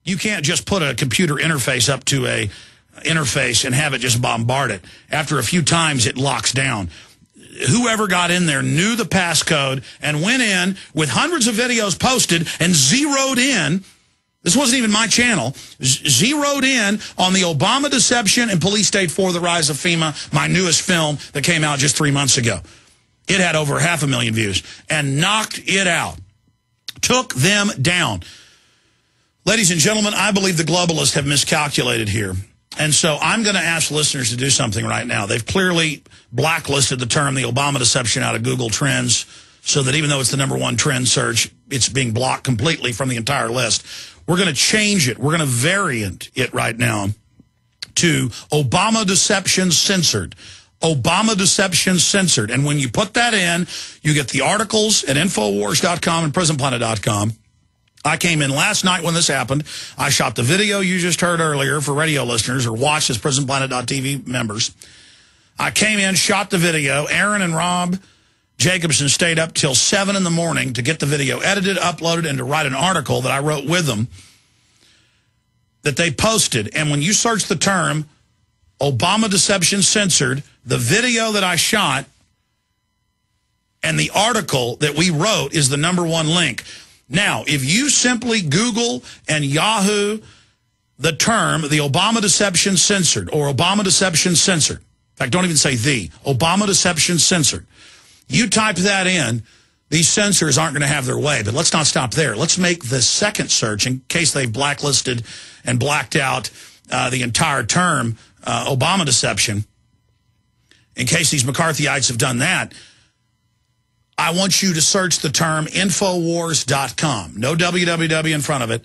You can't just put a computer interface up to a interface and have it just bombard it. After a few times, it locks down. Whoever got in there knew the passcode and went in with hundreds of videos posted and zeroed in. This wasn't even my channel. Zeroed in on the Obama deception and Police State 4, The Rise of FEMA, my newest film that came out just 3 months ago. It had over 500,000 views and knocked it out. Took them down. Ladies and gentlemen, I believe the globalists have miscalculated here. And so I'm going to ask listeners to do something right now. They've clearly blacklisted the term the Obama deception out of Google Trends so that even though it's the #1 trend search, it's being blocked completely from the entire list. We're going to change it. We're going to variant it right now to Obama deception censored. Obama deception censored. And when you put that in, you get the articles at Infowars.com and PrisonPlanet.com. I came in last night when this happened. I shot the video you just heard earlier for radio listeners or watched as PrisonPlanet.tv members. I came in, shot the video. Aaron and Rob Jacobson stayed up till 7 in the morning to get the video edited, uploaded, and to write an article that I wrote with them that they posted. And when you search the term Obama deception censored, the video that I shot and the article that we wrote is the #1 link. Now, if you simply Google and Yahoo the term, the Obama deception censored, or Obama deception censored, in fact, don't even say the, Obama deception censored, you type that in, these censors aren't going to have their way. But let's not stop there. Let's make the second search, in case they've blacklisted and blacked out the entire term, Obama deception, in case these McCarthyites have done that. I want you to search the term Infowars.com. No www in front of it.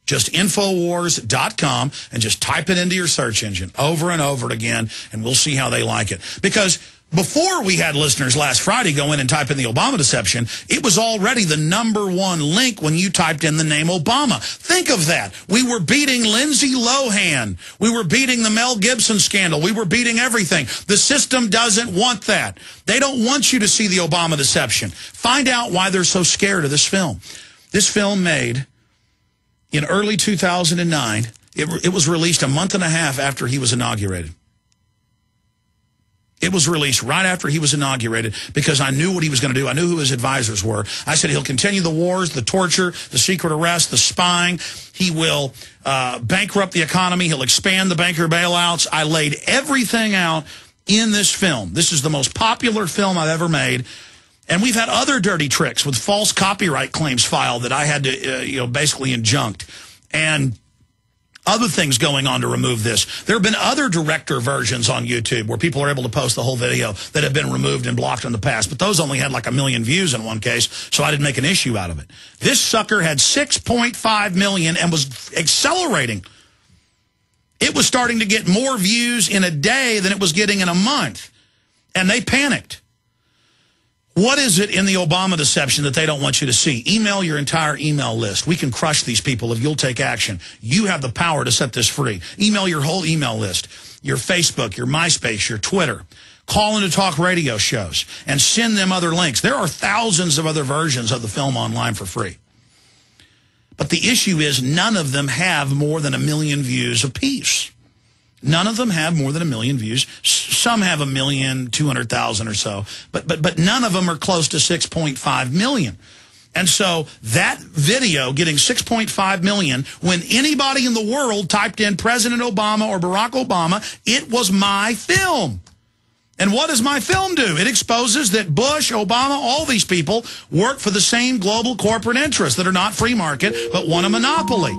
Just Infowars.com and just type it into your search engine over and over again, and we'll see how they like it. Because before we had listeners last Friday go in and type in the Obama deception, it was already the #1 link when you typed in the name Obama. Think of that. We were beating Lindsay Lohan. We were beating the Mel Gibson scandal. We were beating everything. The system doesn't want that. They don't want you to see the Obama deception. Find out why they're so scared of this film. This film made in early 2009. It was released a month and a half after he was inaugurated. It was released right after he was inaugurated because I knew what he was going to do. I knew who his advisors were. I said he'll continue the wars, the torture, the secret arrest, the spying. He will bankrupt the economy. He'll expand the banker bailouts. I laid everything out in this film. This is the most popular film I've ever made. And we've had other dirty tricks with false copyright claims filed that I had to, basically injunct. And other things going on to remove this. There have been other director versions on YouTube where people are able to post the whole video that have been removed and blocked in the past. But those only had like 1 million views in one case, so I didn't make an issue out of it. This sucker had 6.5 million and was accelerating. It was starting to get more views in a day than it was getting in a month. And they panicked. What is it in the Obama deception that they don't want you to see? Email your entire email list. We can crush these people if you'll take action. You have the power to set this free. Email your whole email list, your Facebook, your MySpace, your Twitter. Call into talk radio shows and send them other links. There are thousands of other versions of the film online for free. But the issue is none of them have more than 1 million views apiece. None of them have more than 1 million views. Some have 1,200,000 or so, but none of them are close to 6.5 million. And so that video getting 6.5 million, when anybody in the world typed in President Obama or Barack Obama, it was my film. And what does my film do? It exposes that Bush, Obama, all these people work for the same global corporate interests that are not free market, but want a monopoly.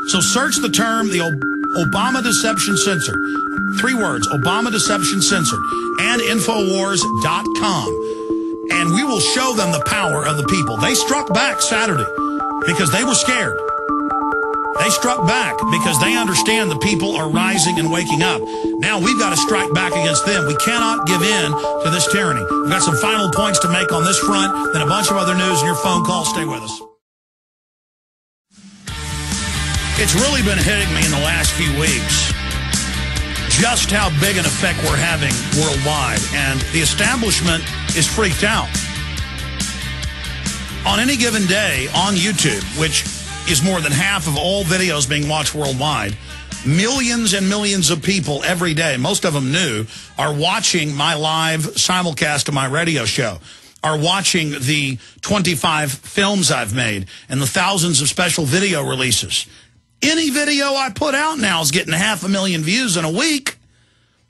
So search the term, the Obama deception censored. 3 words, Obama deception censored, and Infowars.com. And we will show them the power of the people. They struck back Saturday because they were scared. They struck back because they understand the people are rising and waking up. Now we've got to strike back against them. We cannot give in to this tyranny. We've got some final points to make on this front, then a bunch of other news in your phone call. Stay with us. It's really been hitting me in the last few weeks just how big an effect we're having worldwide, and the establishment is freaked out. On any given day on YouTube, which is more than half of all videos being watched worldwide. Millions and millions of people every day, most of them new, are watching my live simulcast of my radio show, are watching the 25 films I've made and the thousands of special video releases. Any video I put out now is getting 500,000 views in a week.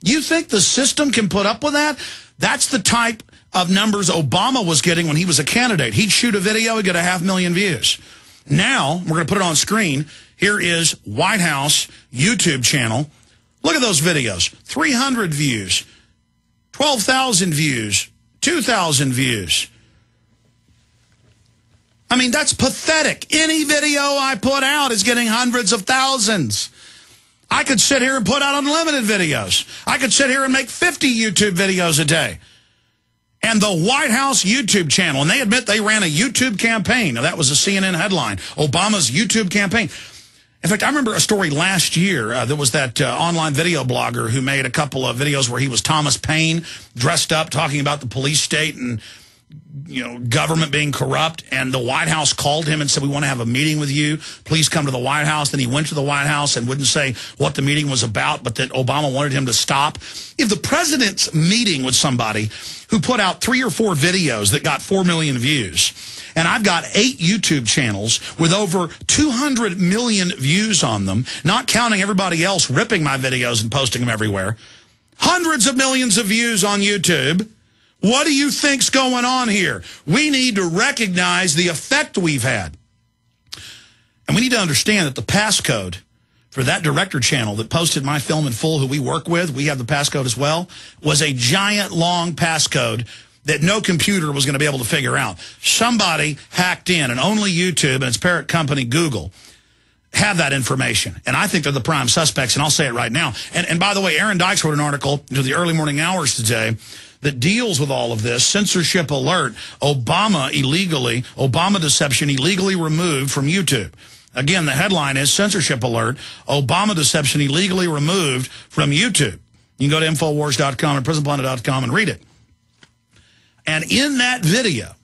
You think the system can put up with that? That's the type of numbers Obama was getting when he was a candidate. He'd shoot a video, he'd get 500,000 views. Now, we're going to put it on screen. Here is White House YouTube channel. Look at those videos. 300 views, 12,000 views, 2,000 views. I mean, that's pathetic. Any video I put out is getting hundreds of thousands. I could sit here and put out unlimited videos. I could sit here and make 50 YouTube videos a day. And the White House YouTube channel, and they admit they ran a YouTube campaign. Now, that was a CNN headline, Obama's YouTube campaign. In fact, I remember a story last year. There was that online video blogger who made a couple of videos where he was Thomas Paine, dressed up, talking about the police state and, you know, government being corrupt. And the White House called him and said, we want to have a meeting with you. Please come to the White House. Then he went to the White House and wouldn't say what the meeting was about, but that Obama wanted him to stop. If the president's meeting with somebody who put out 3 or 4 videos that got 4 million views, and I've got 8 YouTube channels with over 200 million views on them, not counting everybody else ripping my videos and posting them everywhere. Hundreds of millions of views on YouTube. What do you think's going on here? We need to recognize the effect we've had. And we need to understand that the passcode for that director channel that posted my film in full, who we work with, we have the passcode as well, was a giant long passcode that no computer was going to be able to figure out. Somebody hacked in, and only YouTube and its parent company, Google, have that information. And I think they're the prime suspects, and I'll say it right now. And by the way, Aaron Dykes wrote an article into the early morning hours today that deals with all of this. Censorship alert, Obama deception illegally removed from YouTube. Again, the headline is Censorship alert, Obama deception illegally removed from YouTube. You can go to Infowars.com and PrisonPlanet.com and read it. And in that video,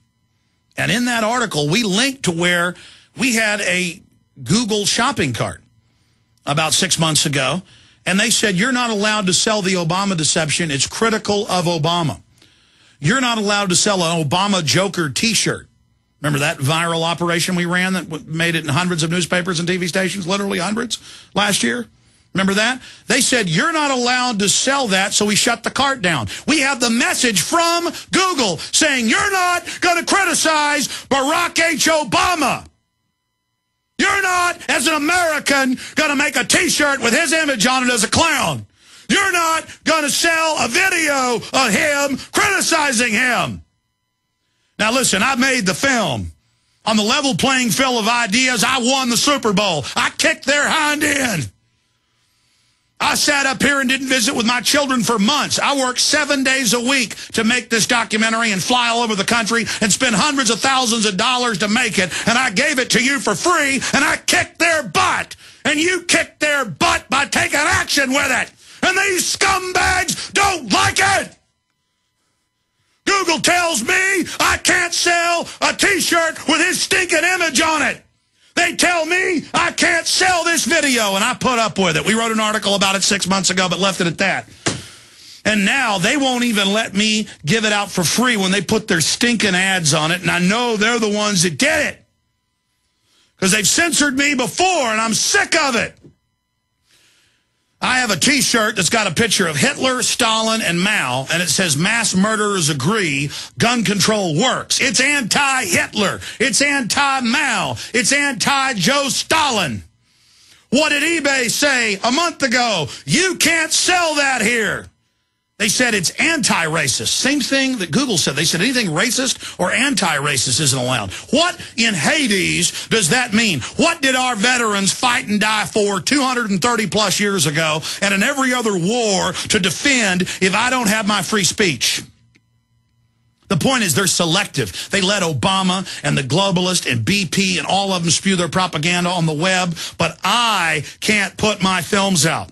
and in that article, we linked to where we had a Google shopping cart about 6 months ago, and they said, you're not allowed to sell the Obama deception. It's critical of Obama. You're not allowed to sell an Obama Joker T-shirt. Remember that viral operation we ran that made it in hundreds of newspapers and TV stations, literally hundreds, last year? Remember that? They said, you're not allowed to sell that, so we shut the cart down. We have the message from Google saying, you're not going to criticize Barack H. Obama. You're not, as an American, going to make a T-shirt with his image on it as a clown. You're not going to sell a video of him criticizing him. Now, listen, I made the film. On the level playing field of ideas, I won the Super Bowl. I kicked their hind end. I sat up here and didn't visit with my children for months. I worked 7 days a week to make this documentary and fly all over the country and spend hundreds of thousands of dollars to make it. And I gave it to you for free, and I kicked their butt. And you kicked their butt by taking action with it. And these scumbags don't like it. Google tells me I can't sell a T-shirt with his stinking image on it. They tell me I can't sell this video, and I put up with it. We wrote an article about it 6 months ago, but left it at that. And now they won't even let me give it out for free when they put their stinking ads on it, and I know they're the ones that did it. Because they've censored me before, and I'm sick of it. I have a T-shirt that's got a picture of Hitler, Stalin, and Mao, and it says, mass murderers agree, gun control works. It's anti-Hitler. It's anti-Mao. It's anti-Joe Stalin. What did eBay say a month ago? You can't sell that here. They said it's anti-racist. Same thing that Google said. They said anything racist or anti-racist isn't allowed. What in Hades does that mean? What did our veterans fight and die for 230 plus years ago and in every other war to defend if I don't have my free speech? The point is they're selective. They let Obama and the globalist and BP and all of them spew their propaganda on the web, but I can't put my films out.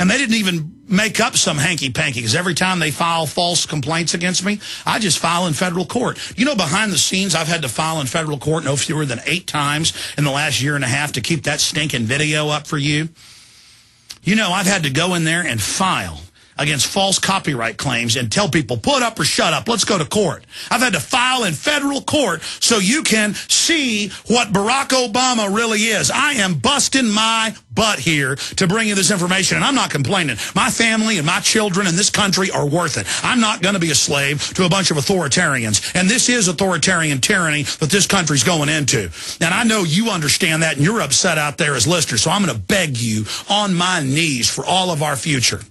And they didn't even make up some hanky-panky, because every time they file false complaints against me, I just file in federal court. You know, behind the scenes, I've had to file in federal court no fewer than 8 times in the last year and a half to keep that stinking video up for you. You know, I've had to go in there and file against false copyright claims and tell people, put up or shut up, let's go to court. I've had to file in federal court so you can see what Barack Obama really is. I am busting my butt here to bring you this information, and I'm not complaining. My family and my children in this country are worth it. I'm not going to be a slave to a bunch of authoritarians, and this is authoritarian tyranny that this country's going into. And I know you understand that, and you're upset out there as listeners, so I'm going to beg you on my knees for all of our future.